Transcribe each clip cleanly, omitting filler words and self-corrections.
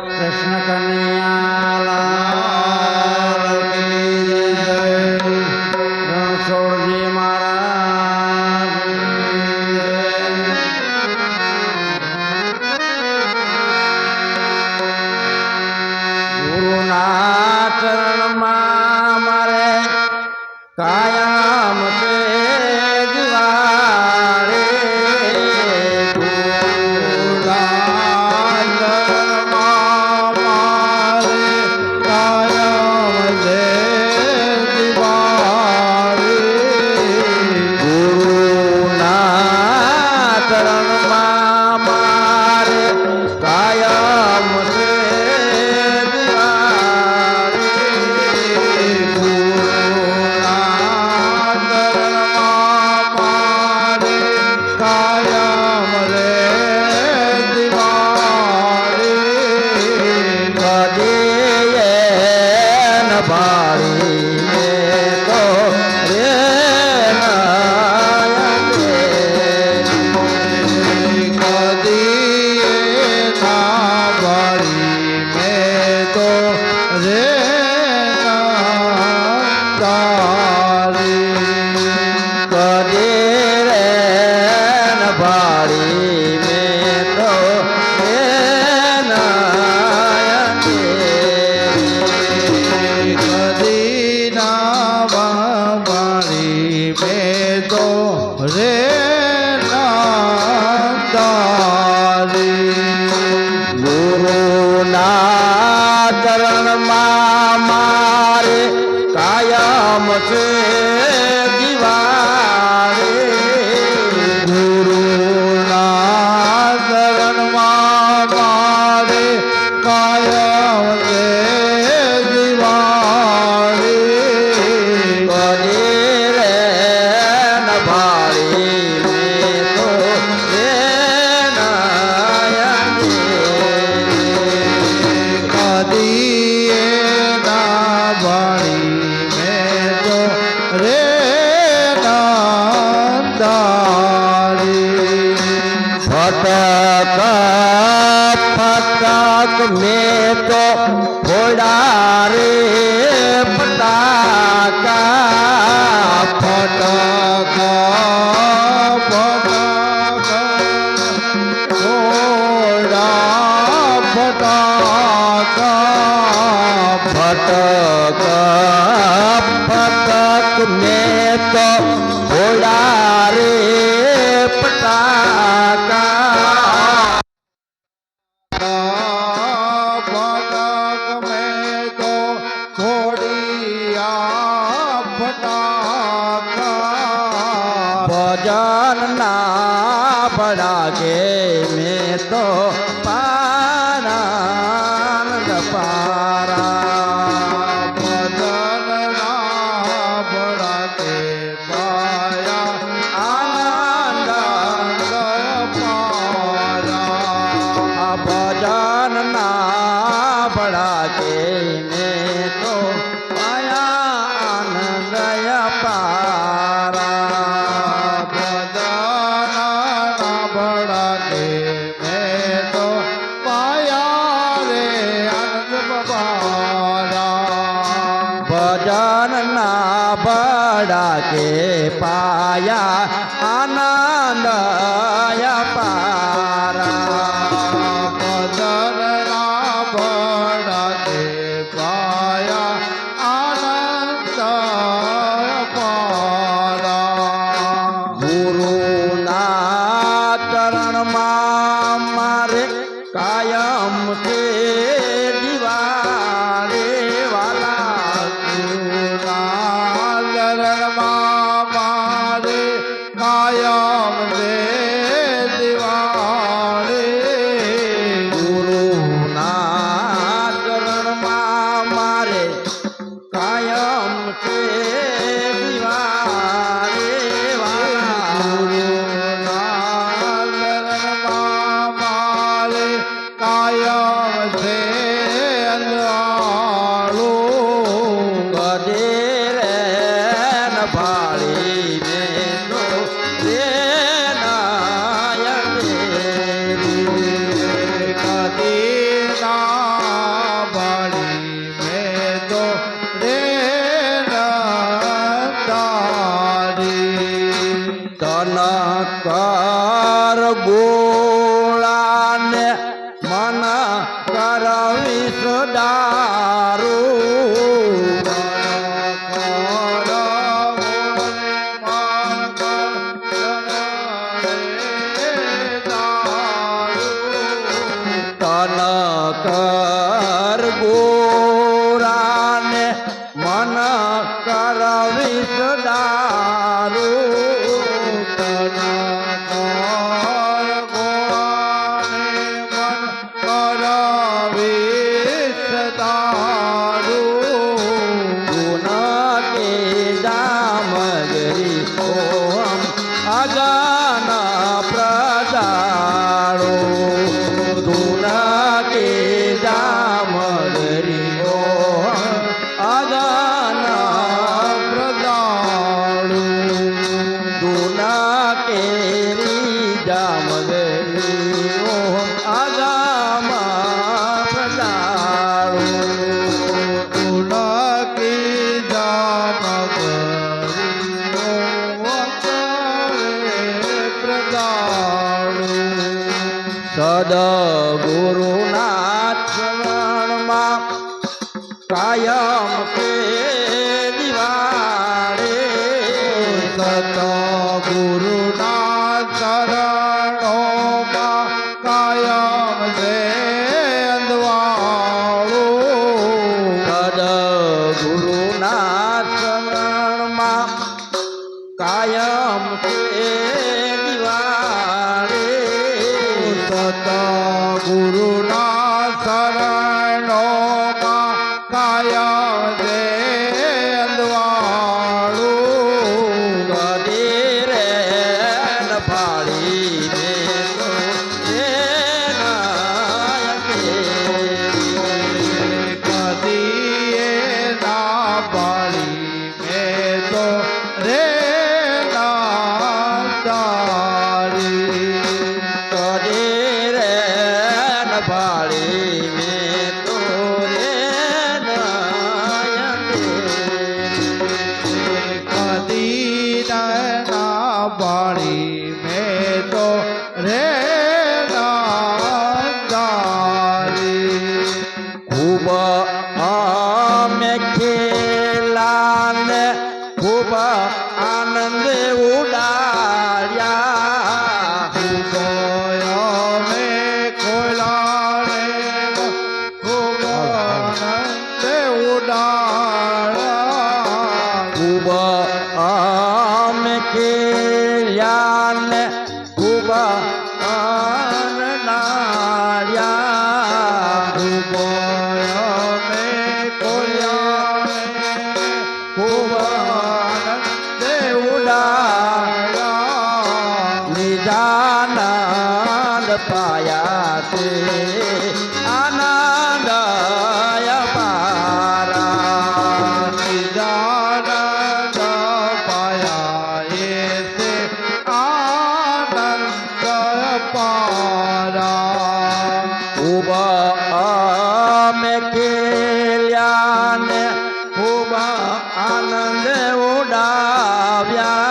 કૃષ્ણ કનૈયા રણછોડજી મહારાજ ગુરુના ચરણમાં મારે કાયમ છે में तो फोड़ा रे पटाका फटका फटका फोड़ा फटका फटका फटक में तो फोड़ा रे पटाका भजन ना बड़ा गे में तो पारानंद पारा भजन ना बड़ा के पाया आनंद पारा भजन ना बड़ा के में तो पाया आनंद पारा भजन ना बड़ा के पाया आनंद पारा भजन ना बड़ा के पाया आनंद पारा गुरु ना चरण मारे कायम के दीवारे वाला मारे कायम दे दीवारे गुरु ना चरण मारे कायम के दीवारे वाला गुरु ना चरण मारे कायम से अंधारो गदे કનકર ગોરાને મન કર વિસદારું કનકર ગોરાને મન કર વિસદારું ગુણ કે જામગરી ઓમ અગન પ્રદાળો ધૂન કે જામગરી ઓમ અગન પ્રદાળું ધૂન કેરી જામગરી ઓમ અગમ પ્રદાળો તુલકી જામગરી પ્રદાળું સદગુરુના ચરણમાં કાયમ કે દિવાળે સતગુરુના ચરણોમાં કાયમ છે અંધવાળું સદગુરુના ચરણમાં કાયમ કે દિવાળે સતગુરુના શરણોમાં કાયમ છે અંધવાળું કદી રે ન ફાળી દે તો એ નાયકે કદી એ ના પાડી મેં તો રે ના તારી કદી રે ન ફાળી મેં તો રે નાયકે કદી ના પાડી મેં તો રે ના તારી ખૂબ અમે ખેલાને ખૂબ આનંદ ઉડાડ્યા મેં ખોલાને ખૂબ આનંદ ઉડાડ્યા ખૂબ અમે ખેલ્યાને ખૂબ આનંદાડ્યા ખૂબ મેં ખોલાને ખૂબ આનંદ ઉડાડ્યા નિજાનંદ પાયા તે આનંદ પારા નિજાનંદ પાયા એસે આનંદ પારા ખૂબ અમે ખેલ્યાને ખૂબ આનંદ ઉડાવ્યા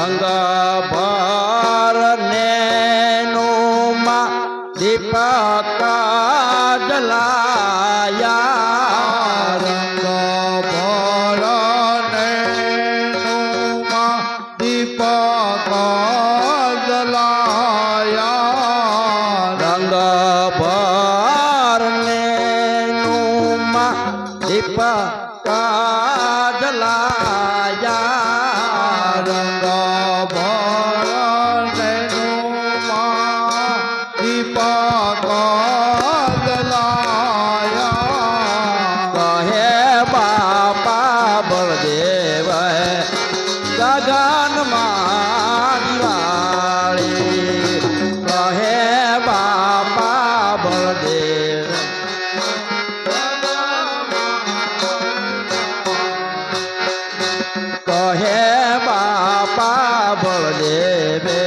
રંગ ભરને નુમાં દીપક જલાયા રંગ ભરને નુમાં દીપક જલાયા રંગ ભરને નુમાં દીપક જલાયા રંગ ભરને નુમાં દીપક જલાયા કહે બાપા બળદેવ ગગનમાં દિવાળી કહે બાપા બળદેવ કહે બાપા બળદેવે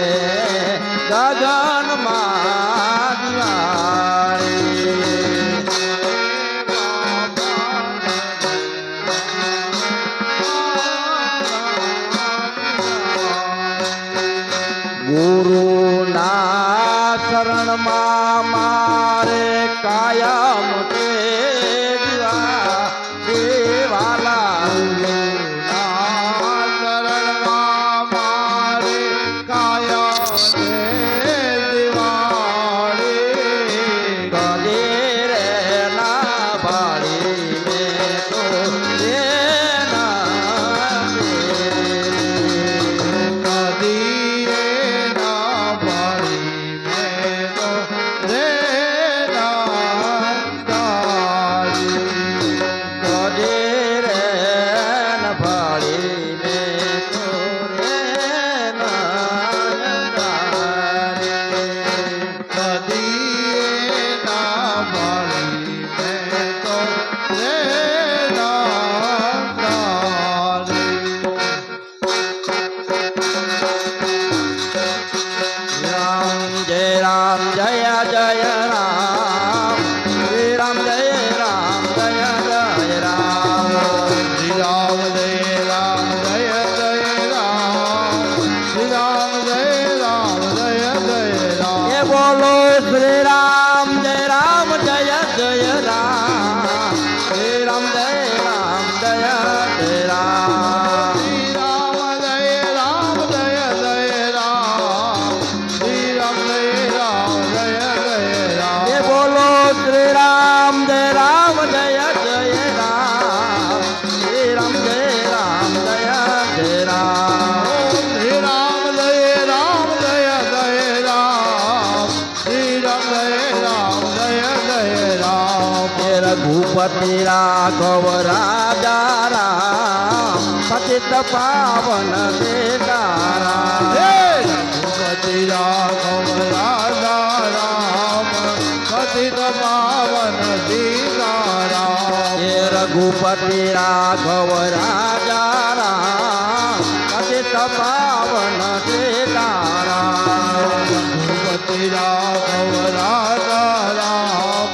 ગગનમાં દિવાળી ગુરુના શરણમાં મારે કાયમ તે દીવા દેવાલા શરણમાં મારે કાયા છે દિવાળી કદે રે ના પાડી મેં તો રે ના કદી ના પાડી મેં તો રે ના તારી કદે રે ના પાડી મેં તો રે ના કદી ના પાડી મેં તો રે ના તારી રામ જય જય રામ શ્રી રામ જય રામ જય જય રામ શ્રી રામ જય રામ જય જય રામ શ્રી રામ જય રામ જય જય રામ એ બોલો શ્રી રામ જય રામ જય જય રામ શ્રી રામ જય રામ જય જય રામ શ્રી રામ જય રામ જય જય રામ શ્રી રામ જય રામ જય જય રામ એ બોલો શ્રી રામ જય રામ જય જય રામ શ્રી રામ જય રામ જય જય રામ શ્રી રામ જય રામ જય જય રામ શ્રી રામ જય રામ જય જય રામ એ રઘુપતિ રાઘવ રાજા રામ પતિત પાવન દેકારામ હે રઘુપતિ રાઘવ રાજા રામ પતિત પાવન સીતારામ એ રઘુપતિ રાઘવ રાજા રામ પતિત પાવન દેકારામ રઘુપતિ રાઘવ રાજા રામ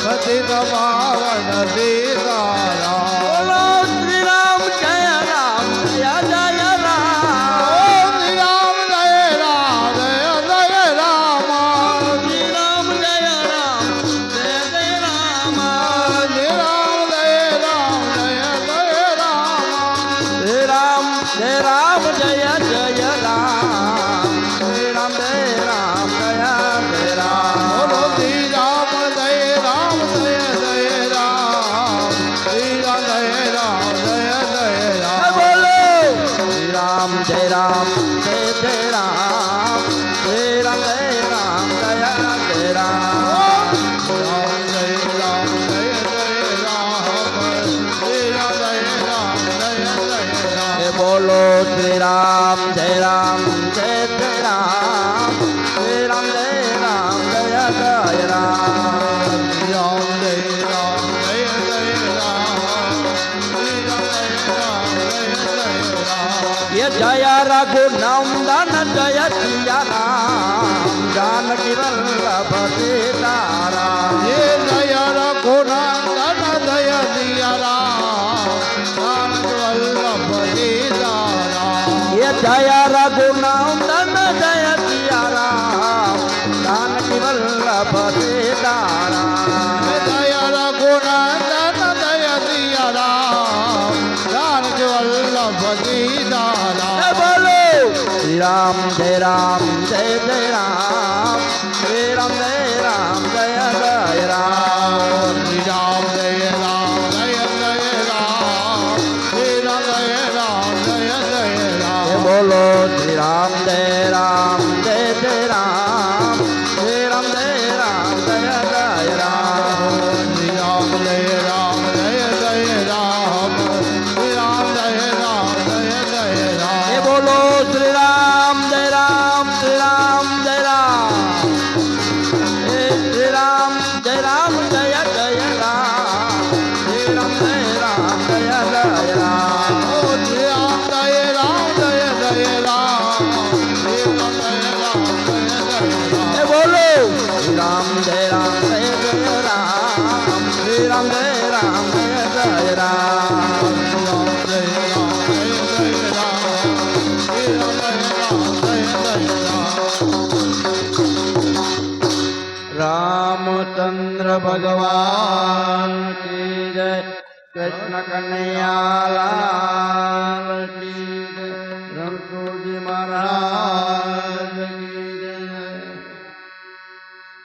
પતિત પાવન સીતારામ બોલો શ્રી રામ જય રામ જય જય રામ શ્રી રામ જય રામ જય જય રામ શ્રી રામ જય રામ જય જય રામ શ્રી રામ જય રામ જય જય રામ શ્રી રામ જય રામ જય જય રામ શ્રી રામ જય રામ જય જય રામ બોલો શ્રી રામ જય રામ જય જય રામ શ્રી રામ જય રામ જય જય રામ બોલો શ્રી રામ જય રામ જય જય રામ શ્રી રામ જય રામ જય જય રામ રામ જય રામ જય જય રામ શ્રી રામ જય રામ જય જય રામ એ બોલો શ્રી રામ જય રામ જય જય રામ શ્રી રામ જય રામ જય જય રામ રામ જય રામ જય જય રામ શ્રી રામ જય રામ જય જય રામ ये जय रघुनंदन जय सिया राम जानकी वल्लभ सीताराम ये जय रघुनंदन जय सिया राम जानकी वल्लभ सीताराम ये जय रघु સીતારામ જય રઘુનંદન જય સિયા રામ જાનકી વલ્લભ સીતારામ બોલો શ્રી રામ જય રામ જય જય રામ શ્રી રામ જય રામ જય જય રામ શ્રી રામ જય રામ જય જય રામ શ્રી રામ જય રામ જય જય રામ બોલો શ્રી રામ જય રામ જય જય રામ શ્રી રામ જય રામ જય જય રામ શ્રી રામ જય રામ જય જય રામ શ્રી રામ જય રામ જય જય રામ બોલો શ્રી રામ જય રામ શ્રી રામ જય રામ શ્રી રામ જય રામ જય જય રામ શ્રી રામ જય રામ જય જય રામ શ્રી રામ જય રામ જય જય રામ શ્રી રામ જય રામ જય જય રામ બોલો શ્રી રામ જય રામ જય જય રામ શ્રી રામ જય રામ જય જય રામ रामचंद्र भगवान की जय कृष्ण कन्हैया लाल